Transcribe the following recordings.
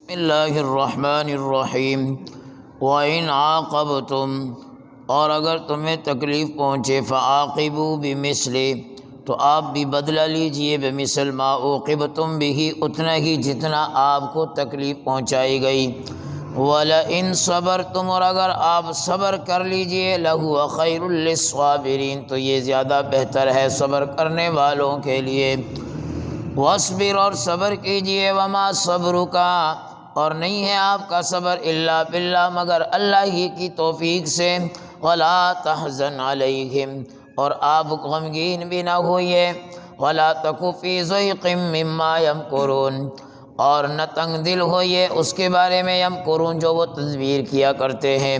اللہ الرحمن الرحیم وَإِنْ عَاقَبْتُمْ، اور اگر تمہیں تکلیف پہنچے فَعَاقِبُوا بِمِثْلِ، تو آپ بھی بدلہ لیجئے بمثل ما عوقبتم بھی، اتنا ہی جتنا آپ کو تکلیف پہنچائی گئی۔ وَلَئِنْ صَبَرْتُمْ، اور اگر آپ صبر کر لیجئے لَهُوَ خَيْرٌ لِلصَّابِرِينَ، تو یہ زیادہ بہتر ہے صبر کرنے والوں کے لیے۔ وَاصْبِرْ، اور صبر کیجئے، وَمَا صَبْرُكَ، اور نہیں ہے آپ کا صبر الا باللہ، مگر اللہ ہی کی توفیق سے۔ وَلَا تَحْزَنْ عَلَيْهِمْ، اور آپ غمگین بھی نہ ہوئیے۔ وَلَا تَكُ فِي ضَيْقٍ مِّمَّا يَمْكُرُونَ، اور نہ تنگ دل ہوئیے اس کے بارے میں یمکرون، جو وہ تدبیر کیا کرتے ہیں۔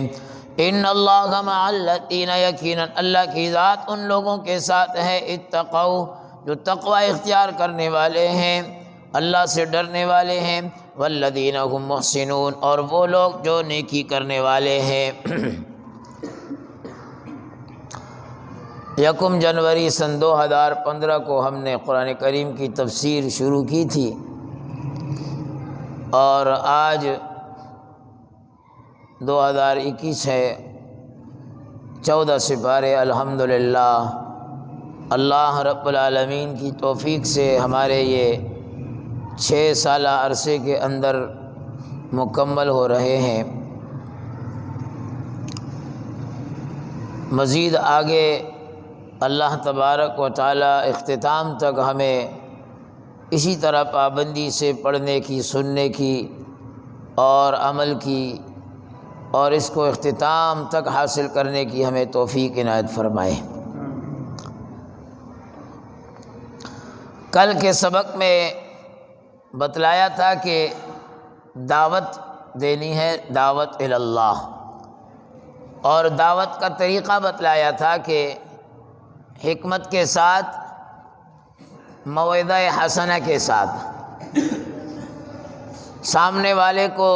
ان اللہ مع الذین، یقیناً اللہ کی ذات ان لوگوں کے ساتھ ہے، اتقوا، جو تقوی اختیار کرنے والے ہیں، اللہ سے ڈرنے والے ہیں، والذین هم محسنون، اور وہ لوگ جو نیکی کرنے والے ہیں۔ 1 جنوری سن 2015 کو ہم نے قرآن کریم کی تفسیر شروع کی تھی، اور آج 2021 ہے۔ 14 سپارے الحمدللہ اللہ رب العالمین کی توفیق سے ہمارے یہ 6 سالہ عرصے کے اندر مکمل ہو رہے ہیں۔ مزید آگے اللہ تبارک و تعالی اختتام تک ہمیں اسی طرح پابندی سے پڑھنے کی، سننے کی اور عمل کی، اور اس کو اختتام تک حاصل کرنے کی ہمیں توفیق عنایت فرمائے۔ کل کے سبق میں بتلایا تھا کہ دعوت دینی ہے، دعوت اللہ، اور دعوت کا طریقہ بتلایا تھا کہ حکمت کے ساتھ، موعظہ حسنہ کے ساتھ، سامنے والے کو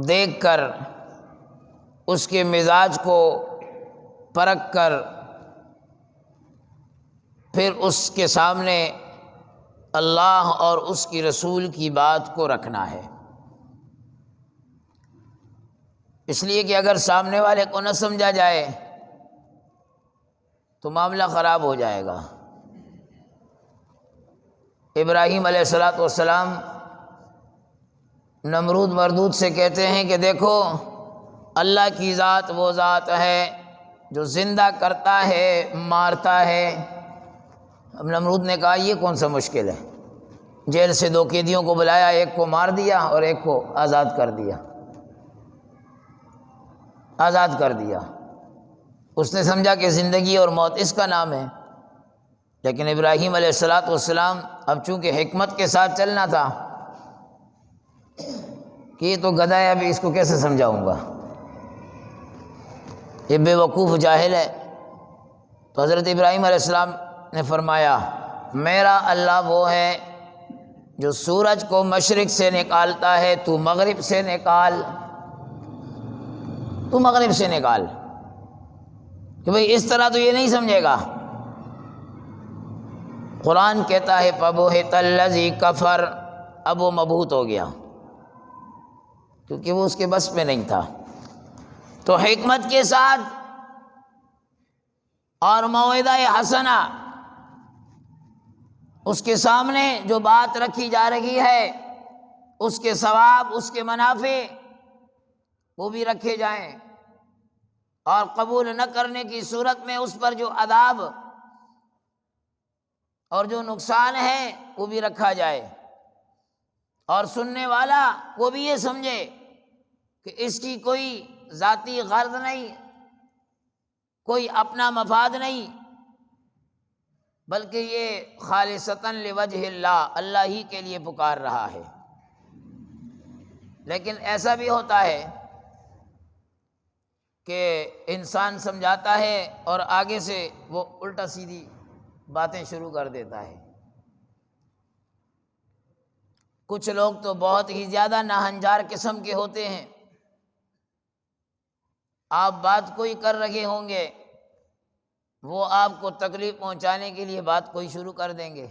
دیکھ کر اس کے مزاج کو پرکھ کر پھر اس کے سامنے اللہ اور اس کی رسول کی بات کو رکھنا ہے۔ اس لیے کہ اگر سامنے والے کو نہ سمجھا جائے تو معاملہ خراب ہو جائے گا۔ ابراہیم علیہ السلام نمرود مردود سے کہتے ہیں کہ دیکھو، اللہ کی ذات وہ ذات ہے جو زندہ کرتا ہے، مارتا ہے۔ اب نمرود نے کہا یہ کون سا مشکل ہے؟ جیل سے 2 قیدیوں کو بلایا، ایک کو مار دیا اور ایک کو آزاد کر دیا۔ آزاد کر دیا۔ اس نے سمجھا کہ زندگی اور موت اس کا نام ہے، لیکن ابراہیم علیہ السلام اب چونکہ حکمت کے ساتھ چلنا تھا کہ یہ تو گدھا ہے، ابھی اس کو کیسے سمجھاؤں گا، یہ بے وقوف جاہل ہے۔ تو حضرت ابراہیم علیہ السلام نے فرمایا میرا اللہ وہ ہے جو سورج کو مشرق سے نکالتا ہے، تو مغرب سے نکال، تو مغرب سے نکال، کہ بھئی اس طرح تو یہ نہیں سمجھے گا۔ قرآن کہتا ہے فَبُہِتَ الَّذِي كَفَرَ، اب وہ مبہوت ہو گیا کیونکہ وہ اس کے بس میں نہیں تھا۔ تو حکمت کے ساتھ اور موعظہ حسنہ، اس کے سامنے جو بات رکھی جا رہی ہے، اس کے ثواب، اس کے منافع، وہ بھی رکھے جائیں، اور قبول نہ کرنے کی صورت میں اس پر جو عذاب اور جو نقصان ہے وہ بھی رکھا جائے، اور سننے والا وہ بھی یہ سمجھے کہ اس کی کوئی ذاتی غرض نہیں، کوئی اپنا مفاد نہیں، بلکہ یہ خالصتاً لوجہ اللہ، اللہ ہی کے لیے پکار رہا ہے۔ لیکن ایسا بھی ہوتا ہے کہ انسان سمجھاتا ہے اور آگے سے وہ الٹا سیدھی باتیں شروع کر دیتا ہے۔ کچھ لوگ تو بہت ہی زیادہ ناہنجار قسم کے ہوتے ہیں، آپ بات کوئی کر رہے ہوں گے، وہ آپ کو تکلیف پہنچانے کے لیے بات کوئی شروع کر دیں گے۔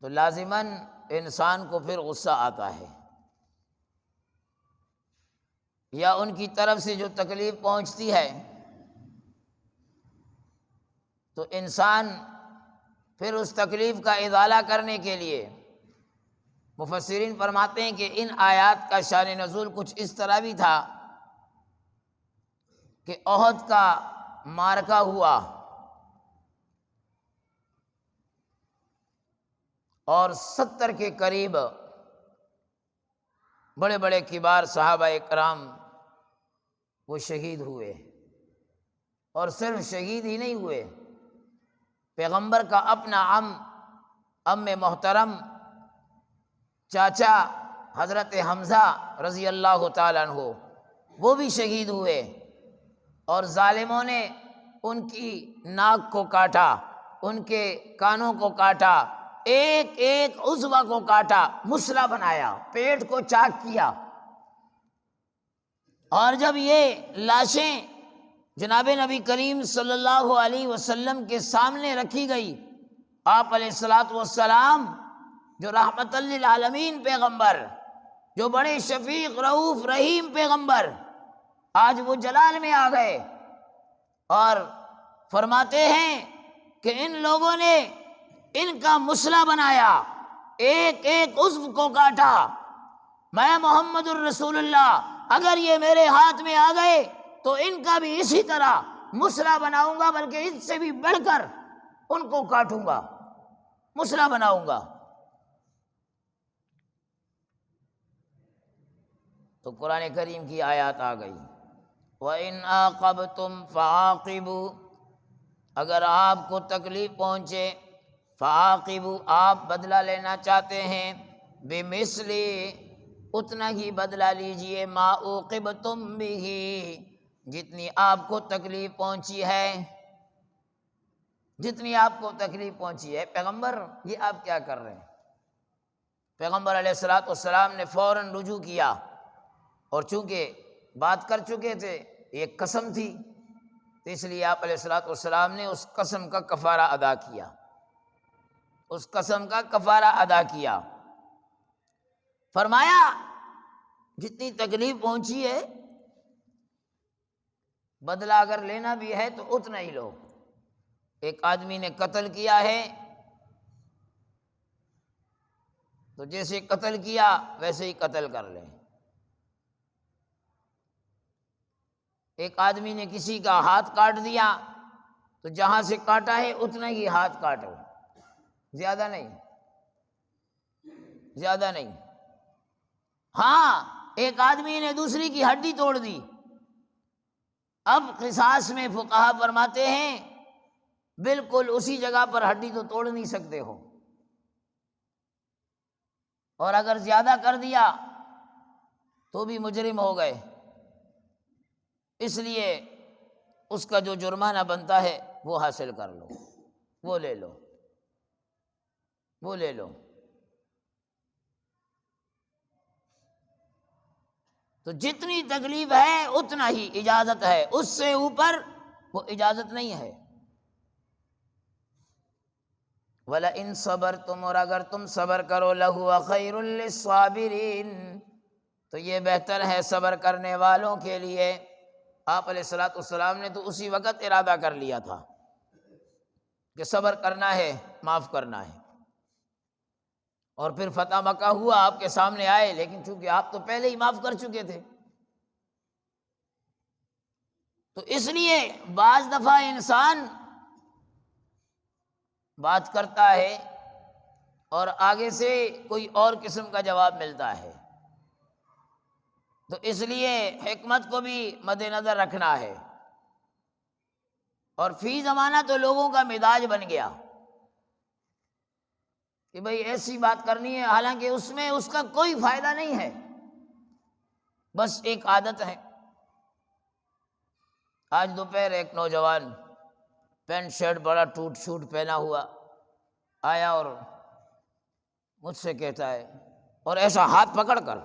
تو لازماً انسان کو پھر غصہ آتا ہے، یا ان کی طرف سے جو تکلیف پہنچتی ہے تو انسان پھر اس تکلیف کا ازالہ کرنے کے لیے، مفسرین فرماتے ہیں کہ ان آیات کا شان نزول کچھ اس طرح بھی تھا کہ احد کا معرکہ ہوا اور 70 کے قریب بڑے بڑے کبار صحابہ کرام وہ شہید ہوئے، اور صرف شہید ہی نہیں ہوئے، پیغمبر کا اپنا ام محترم چاچا حضرت حمزہ رضی اللہ تعالیٰ عنہ وہ بھی شہید ہوئے، اور ظالموں نے ان کی ناک کو کاٹا، ان کے کانوں کو کاٹا، ایک ایک عضو کو کاٹا، مسلح بنایا، پیٹ کو چاک کیا۔ اور جب یہ لاشیں جناب نبی کریم صلی اللہ علیہ وسلم کے سامنے رکھی گئی، آپ علیہ الصلوۃ والسلام جو رحمت للعالمین پیغمبر، جو بڑے شفیق رؤوف رحیم پیغمبر، آج وہ جلال میں آ گئے اور فرماتے ہیں کہ ان لوگوں نے ان کا مسلح بنایا، ایک ایک عضو کو کاٹا۔ میں محمد الرسول اللہ اگر یہ میرے ہاتھ میں آ گئے تو ان کا بھی اسی طرح مسلح بناؤں گا، بلکہ اس سے بھی بڑھ کر ان کو کاٹوں گا، مسلح بناؤں گا۔ تو قرآن کریم کی آیات آ گئی، وَإِنْ عَاقَبْتُمْ فَعَاقِبُوا، اگر آپ کو تکلیف پہنچے، فَعَاقِبُوا، آپ بدلہ لینا چاہتے ہیں، بِمِثْلِ، اتنا ہی بدلہ لیجئے، مَا عُوقِبْتُمْ بِهِ، جتنی آپ کو تکلیف پہنچی ہے، جتنی آپ کو تکلیف پہنچی ہے۔ پیغمبر یہ آپ کیا کر رہے ہیں؟ پیغمبر علیہ الصلوۃ والسلام نے فوراً رجوع کیا، اور چونکہ بات کر چکے تھے، ایک قسم تھی، تو اس لیے آپ علیہ الصلوۃ والسلام نے اس قسم کا کفارہ ادا کیا، اس قسم کا کفارہ ادا کیا۔ فرمایا جتنی تکلیف پہنچی ہے، بدلہ اگر لینا بھی ہے تو اتنا ہی لو۔ ایک آدمی نے قتل کیا ہے تو جیسے قتل کیا ویسے ہی قتل کر لیں۔ ایک آدمی نے کسی کا ہاتھ کاٹ دیا تو جہاں سے کاٹا ہے اتنا ہی ہاتھ کاٹو، زیادہ نہیں، زیادہ نہیں۔ ہاں، ایک آدمی نے دوسری کی ہڈی توڑ دی، اب قصاص میں فقہا فرماتے ہیں بالکل اسی جگہ پر ہڈی تو توڑ نہیں سکتے ہو، اور اگر زیادہ کر دیا تو بھی مجرم ہو گئے، اس لیے اس کا جو جرمانہ بنتا ہے وہ حاصل کر لو، وہ لے لو، وہ لے لو۔ تو جتنی تکلیف ہے اتنا ہی اجازت ہے، اس سے اوپر وہ اجازت نہیں ہے۔ وَلَئِن صَبَرْتُمْ، اور اگر تم صبر کرو، لَهُوَ خَيْرٌ لِّلصَّابِرِينَ، تو یہ بہتر ہے صبر کرنے والوں کے لیے۔ آپ علیہ الصلوۃ والسلام نے تو اسی وقت ارادہ کر لیا تھا کہ صبر کرنا ہے، معاف کرنا ہے، اور پھر فتح مکہ ہوا، آپ کے سامنے آئے، لیکن چونکہ آپ تو پہلے ہی معاف کر چکے تھے، تو اس لیے بعض دفعہ انسان بات کرتا ہے اور آگے سے کوئی اور قسم کا جواب ملتا ہے، تو اس لیے حکمت کو بھی مد نظر رکھنا ہے۔ اور فی زمانہ تو لوگوں کا مزاج بن گیا کہ بھئی ایسی بات کرنی ہے، حالانکہ اس میں اس کا کوئی فائدہ نہیں ہے، بس ایک عادت ہے۔ آج دوپہر ایک نوجوان پینٹ شرٹ بڑا ٹوٹ شوٹ پہنا ہوا آیا اور مجھ سے کہتا ہے، اور ایسا ہاتھ پکڑ کر،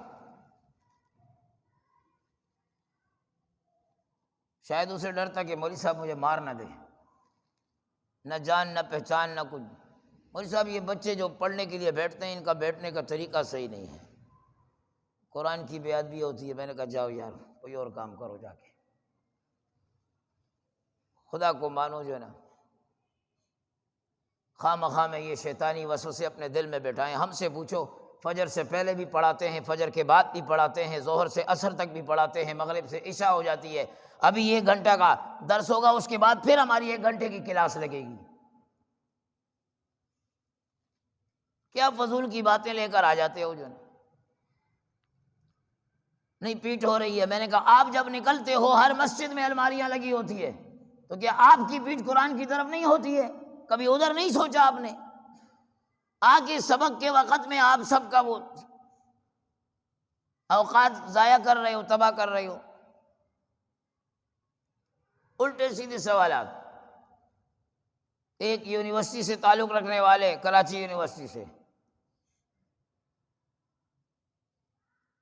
شاید اسے ڈر تھا کہ مولوی صاحب مجھے مار نہ دے، نہ جان نہ پہچان نہ کچھ، مولوی صاحب یہ بچے جو پڑھنے کے لیے بیٹھتے ہیں ان کا بیٹھنے کا طریقہ صحیح نہیں ہے، قرآن کی بے ادبی ہوتی ہے۔ میں نے کہا جاؤ یار کوئی اور کام کرو جا کے، خدا کو مانو جو ہے نا، خواہ مخواہ میں یہ شیطانی وسوسے اپنے دل میں بٹھائیں۔ ہم سے پوچھو، فجر سے پہلے بھی پڑھاتے ہیں، فجر کے بعد بھی پڑھاتے ہیں، ظہر سے عصر تک بھی پڑھاتے ہیں، مغرب سے عشاء ہو جاتی ہے، ابھی 1 گھنٹہ کا درس ہوگا، اس کے بعد پھر ہماری 1 گھنٹے کی کلاس لگے گی۔ کیا فضول کی باتیں لے کر آ جاتے ہو جو نا؟ نہیں پیٹ ہو رہی ہے۔ میں نے کہا آپ جب نکلتے ہو ہر مسجد میں الماریاں لگی ہوتی ہے، تو کیا آپ کی پیٹ قرآن کی طرف نہیں ہوتی ہے؟ کبھی ادھر نہیں سوچا آپ نے؟ آ کے سبق کے وقت میں آپ سب کا وہ اوقات ضائع کر رہے ہو، تباہ کر رہے ہو۔ الٹے سیدھے سوالات۔ ایک یونیورسٹی سے تعلق رکھنے والے، کراچی یونیورسٹی سے،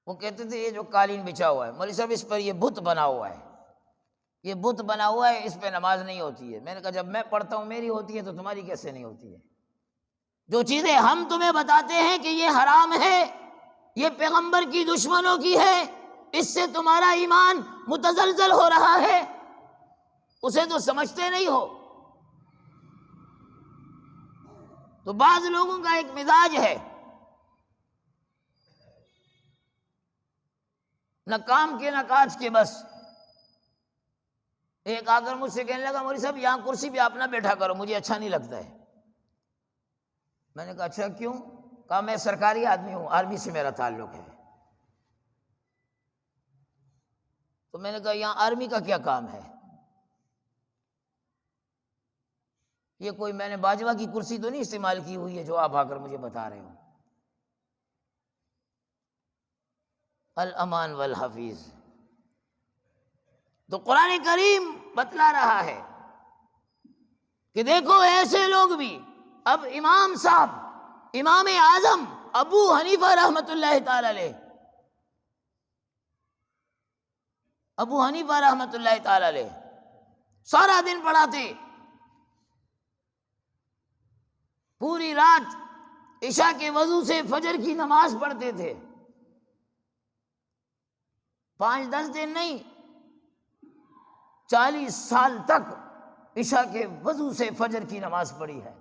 وہ کہتے تھے یہ جو قالین بچھا ہوا ہے مولوی صاحب اس پر یہ بت بنا ہوا ہے، یہ بت بنا ہوا ہے، اس پہ نماز نہیں ہوتی ہے۔ میں نے کہا جب میں پڑھتا ہوں میری ہوتی ہے تو تمہاری کیسے نہیں ہوتی ہے؟ جو چیزیں ہم تمہیں بتاتے ہیں کہ یہ حرام ہے، یہ پیغمبر کی دشمنوں کی ہے، اس سے تمہارا ایمان متزلزل ہو رہا ہے، اسے تو سمجھتے نہیں ہو۔ تو بعض لوگوں کا ایک مزاج ہے، نہ کام کے نہ کاج کے، بس۔ ایک آ کر مجھ سے کہنے لگا مولوی صاحب یہاں کرسی پہ آپ نہ بیٹھا کرو، مجھے اچھا نہیں لگتا ہے۔ میں نے کہا اچھا کیوں؟ کہا میں سرکاری آدمی ہوں، آرمی سے میرا تعلق ہے۔ تو میں نے کہا یہاں آرمی کا کیا کام ہے؟ یہ کوئی میں نے باجوہ کی کرسی تو نہیں استعمال کی ہوئی ہے جو آپ آ کر مجھے بتا رہے ہو۔ الامان والحفیظ۔ تو قرآن کریم بتلا رہا ہے کہ دیکھو ایسے لوگ بھی، اب امام صاحب، امام اعظم ابو حنیفہ رحمۃ اللہ تعالی علیہ، ابو حنیفہ رحمۃ اللہ تعالی علیہ سارا دن پڑھاتے، پوری رات عشاء کے وضو سے فجر کی نماز پڑھتے تھے، 5-10 دن نہیں، 40 سال تک عشاء کے وضو سے فجر کی نماز پڑھی ہے۔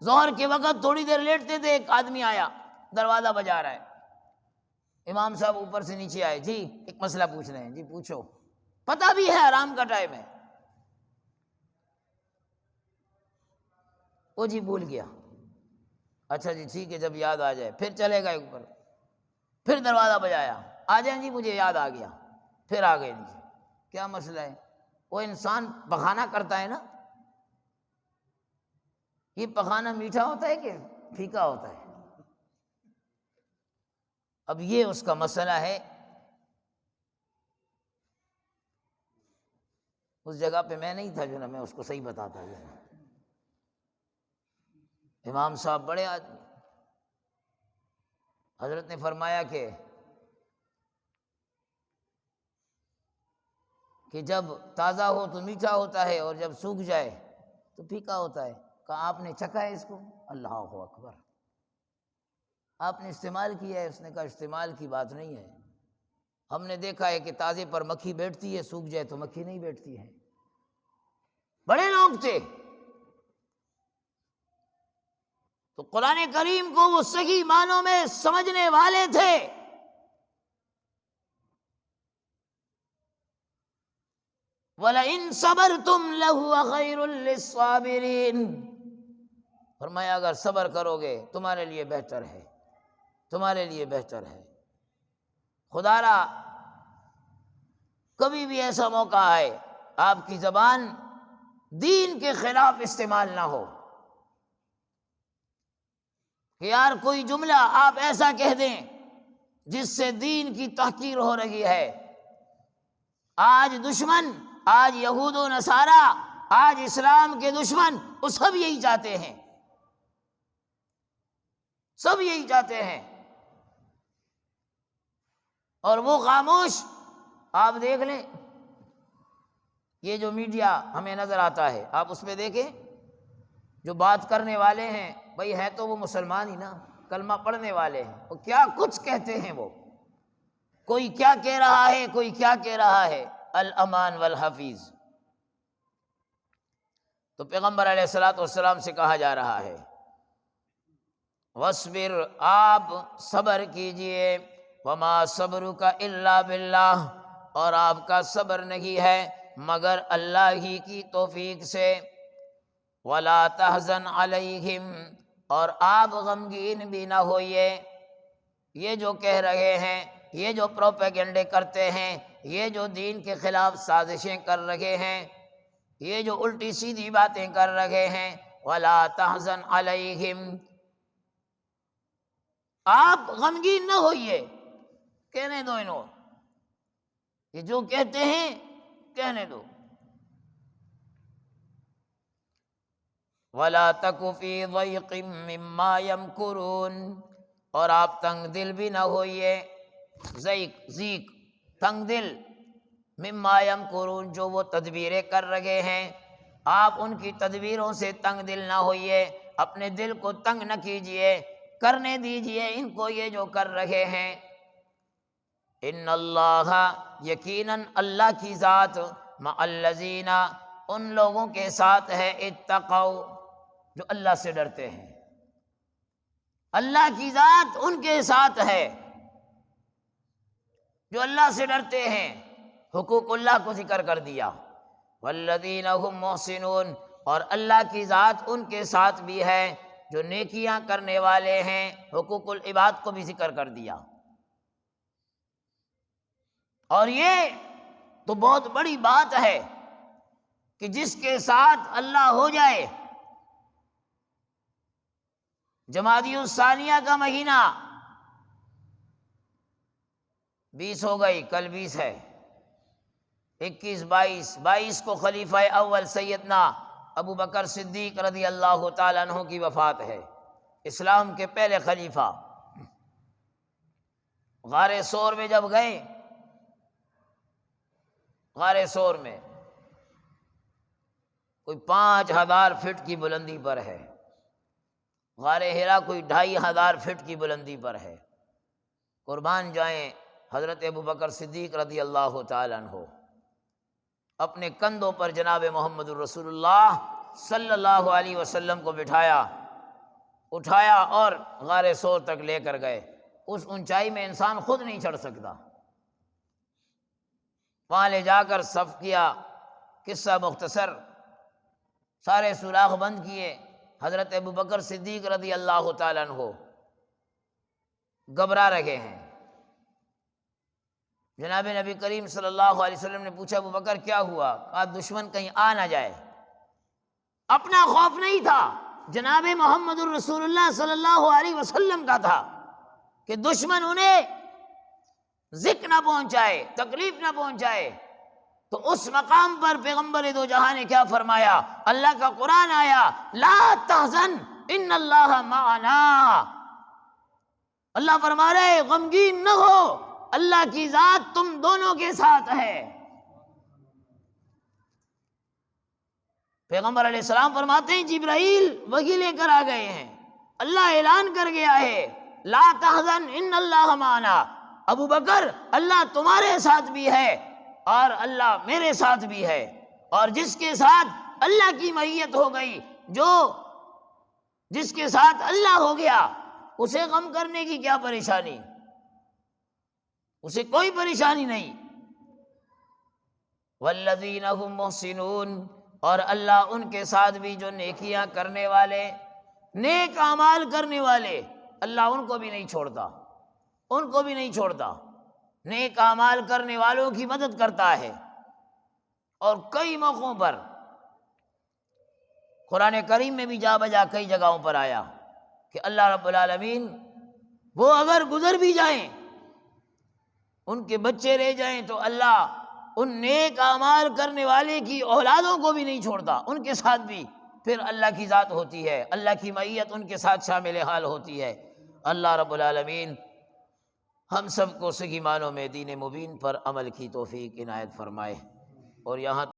ظہر کے وقت تھوڑی دیر لیٹتے تھے، ایک آدمی آیا، دروازہ بجا رہا ہے، امام صاحب اوپر سے نیچے آئے، جی ایک مسئلہ پوچھ رہے ہیں، جی پوچھو، پتہ بھی ہے آرام کا ٹائم ہے۔ وہ جی بھول گیا، اچھا جی ٹھیک ہے جب یاد آ جائے پھر چلے گئے اوپر، پھر دروازہ بجایا، آ جائیں جی مجھے یاد آ گیا، پھر آ گئے نیچے، کیا مسئلہ ہے؟ وہ انسان پخانہ کرتا ہے نا، یہ پخانہ میٹھا ہوتا ہے کہ پھیکا ہوتا ہے؟ اب یہ اس کا مسئلہ ہے۔ اس جگہ پہ میں نہیں تھا جو نا، میں اس کو صحیح بتاتا جو نا۔ امام صاحب بڑے آدمی، حضرت نے فرمایا کہ جب تازہ ہو تو میٹھا ہوتا ہے اور جب سوکھ جائے تو پھیکا ہوتا ہے۔ کہا آپ نے چکھا ہے اس کو؟ اللہ اکبر، آپ نے استعمال کیا ہے؟ اس نے کہا استعمال کی بات نہیں ہے، ہم نے دیکھا ہے کہ تازے پر مکھی بیٹھتی ہے، سوکھ جائے تو مکھی نہیں بیٹھتی ہے۔ بڑے لوگ تھے، تو قرآن کریم کو وہ صحیح معنوں میں سمجھنے والے تھے۔ وَلَئِن صَبَرْتُمْ لَهُوَ خَيْرٌ لِّلصَّابِرِينَ، فرمایا اگر صبر کرو گے تمہارے لیے بہتر ہے، تمہارے لیے بہتر ہے۔ خدا را کبھی بھی ایسا موقع آئے آپ کی زبان دین کے خلاف استعمال نہ ہو کہ یار کوئی جملہ آپ ایسا کہہ دیں جس سے دین کی تحقیر ہو رہی ہے۔ آج دشمن، آج یہود و نصارہ، آج اسلام کے دشمن، وہ سب یہی چاہتے ہیں، سب یہی چاہتے ہیں، اور وہ خاموش۔ آپ دیکھ لیں یہ جو میڈیا ہمیں نظر آتا ہے، آپ اس پہ دیکھیں جو بات کرنے والے ہیں بھئی ہے تو وہ مسلمان ہی نا، کلمہ پڑھنے والے ہیں، وہ کیا کچھ کہتے ہیں، وہ کوئی کیا کہہ رہا ہے، کوئی کیا کہہ رہا ہے، الامان والحفیظ۔ تو پیغمبر علیہ الصلوۃ والسلام سے کہا جا رہا ہے وَاصْبِرْ، آپ صبر کیجئے، وَمَا صَبْرُكَ إِلَّا بِاللَّهِ، اور آپ کا صبر نہیں ہے مگر اللہ ہی کی توفیق سے، وَلَا تَحْزَنْ عَلَيْهِمْ، اور آپ غمگین بھی نہ ہوئیے۔ یہ جو کہہ رہے ہیں، یہ جو پروپیگنڈے کرتے ہیں، یہ جو دین کے خلاف سازشیں کر رہے ہیں، یہ جو الٹی سیدھی باتیں کر رہے ہیں، وَلَا تَحْزَنْ عَلَيْهِمْ، آپ غمگین نہ ہوئیے، کہنے دو انہوں، یہ جو کہتے ہیں کہنے دو۔ وَلَا تَكُ فِي ضَيْقٍ مِّمَّا يَمْكُرُونَ، اور آپ تنگ دل بھی نہ ہوئیے، ضیق تنگ دل، مما یمکرون، جو وہ تدبیریں کر رہے ہیں، آپ ان کی تدبیروں سے تنگ دل نہ ہوئیے، اپنے دل کو تنگ نہ کیجئے، کرنے دیجئے ان کو یہ جو کر رہے ہیں۔ ان اللہ، یقیناً اللہ کی ذات، مع الذین، ان لوگوں کے ساتھ ہے، اتقوا، جو اللہ سے ڈرتے ہیں، اللہ کی ذات ان کے ساتھ ہے جو اللہ سے ڈرتے ہیں۔ حقوق اللہ کو ذکر کر دیا، والذین هم محسنون، اور اللہ کی ذات ان کے ساتھ بھی ہے جو نیکیاں کرنے والے ہیں۔ حقوق العباد کو بھی ذکر کر دیا، اور یہ تو بہت بڑی بات ہے کہ جس کے ساتھ اللہ ہو جائے۔ جمادی الثانیہ کا مہینہ 20 ہو گئی، کل 20 ہے، 21 22 کو خلیفہ اول سیدنا ابو بکر صدیق رضی اللہ تعالیٰ عنہ کی وفات ہے، اسلام کے پہلے خلیفہ۔ غار ثور میں جب گئے، غار ثور میں کوئی 5000 فٹ کی بلندی پر ہے، غار حرا کوئی 2500 فٹ کی بلندی پر ہے۔ قربان جائیں حضرت ابو بکر صدیق رضی اللہ تعالیٰ عنہ، اپنے کندھوں پر جناب محمد الرسول اللہ صلی اللہ علیہ وسلم کو بٹھایا، اٹھایا اور غار ثور تک لے کر گئے۔ اس اونچائی میں انسان خود نہیں چڑھ سکتا، وہاں لے جا کر صف کیا، قصہ مختصر، سارے سوراخ بند کیے، حضرت ابو بکر صدیق رضی اللہ تعالیٰ عنہ گھبرا رہے ہیں۔ جناب نبی کریم صلی اللہ علیہ وسلم نے پوچھا ابو بکر کیا ہوا؟ کہا دشمن کہیں آ نہ جائے۔ اپنا خوف نہیں تھا، جناب محمد الرسول اللہ صلی اللہ علیہ وسلم کا تھا کہ دشمن انہیں ذکر نہ پہنچائے، تکلیف نہ پہنچائے۔ تو اس مقام پر پیغمبر دو جہاں نے کیا فرمایا؟ اللہ کا قرآن آیا، لا تحزن ان اللہ معنا، اللہ فرما رہے غمگین نہ ہو، اللہ کی ذات تم دونوں کے ساتھ ہے۔ پیغمبر علیہ السلام فرماتے ہیں جبرائیل وحی لے کر آ گئے ہیں، اللہ اعلان کر گیا ہے لا تحزن ان اللہ معنا، ابو بکر اللہ تمہارے ساتھ بھی ہے اور اللہ میرے ساتھ بھی ہے۔ اور جس کے ساتھ اللہ کی معیت ہو گئی، جس کے ساتھ اللہ ہو گیا، اسے غم کرنے کی کیا پریشانی؟ اسے کوئی پریشانی نہیں۔ والذین هم محسنون، اور اللہ ان کے ساتھ بھی جو نیکیاں کرنے والے، نیک اعمال کرنے والے، اللہ ان کو بھی نہیں چھوڑتا، ان کو بھی نہیں چھوڑتا، نیک اعمال کرنے والوں کی مدد کرتا ہے۔ اور کئی موقعوں پر قرآن کریم میں بھی جا بجا کئی جگہوں پر آیا کہ اللہ رب العالمین وہ اگر گزر بھی جائیں، ان کے بچے رہ جائیں، تو اللہ ان نیک اعمال کرنے والے کی اولادوں کو بھی نہیں چھوڑتا، ان کے ساتھ بھی پھر اللہ کی ذات ہوتی ہے، اللہ کی معیت ان کے ساتھ شامل حال ہوتی ہے۔ اللہ رب العالمین ہم سب کو صحیح معنوں میں دین مبین پر عمل کی توفیق عنایت فرمائے، اور یہاں